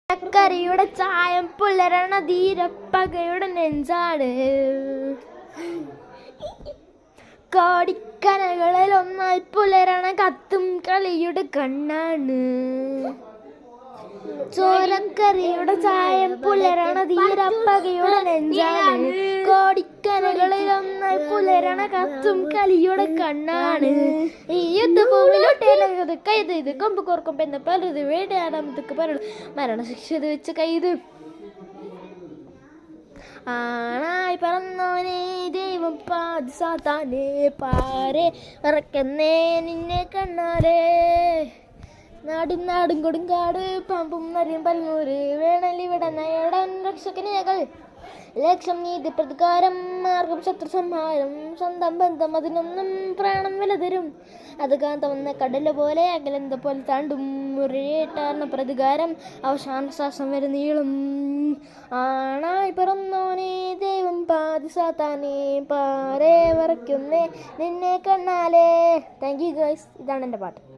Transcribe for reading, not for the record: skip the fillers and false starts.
ചക്കരയുടെ ചായം പുലരണ ധീരപ്പകയുടെ നെഞ്ചാണ്. കോടിക്കനകളിൽ ഒന്നായി പുലരണ കത്തും കളിയുടെ കണ്ണാണ്. ചോരക്കറിയുടെ ചായം പുലരണ ധീരപ്പകയുടെ നെഞ്ചാണ്. കോടിക്കനകളിൽ ഒന്നായി പുലരണ കത്തും കളിയുടെ കണ്ണാണ്. ഈ യുദ്ധഭൂമിയിലോട്ട് കൈത് ഇത് കൊമ്പ് കോർക്കും എന്ന് പലത് വേടയാടാമതൊക്കെ പറഞ്ഞു മരണശിക്ഷ വെച്ച് കൈത്. ആണായി പറന്നോനെ ദൈവം പാതി സാത്താനെ പാരെ മറക്കുന്നേ നിന്നെ കണ്ണാലേ. നാടും കൊടുങ്കാട് പാമ്പും നരിയും പല്ലൂര് വേണലിവിടെ നേടാൻ രക്ഷകനേകൾ. ലക്ഷ്യം നീതി പ്രതികാരം മാർഗം ശത്രു സംഹാരം സ്വന്തം ബന്ധം അതിനൊന്നും പ്രാണം വില തരും. അത് കാന്തമെന്ന കടല് പോലെ അകലെന്ത പോലെ താണ്ടും മുറിയേറ്റാർന്ന പ്രതികാരം അവസാന ശ്വാസം വരെ നീളും. ആണായി പറന്നോനെ ദൈവം പാതി സാത്താനെ പാരെ വരയ്ക്കുന്നേ നിന്നെ കണ്ണാലേ. Thank you guys. ഇതാണ് എൻ്റെ പാട്ട്.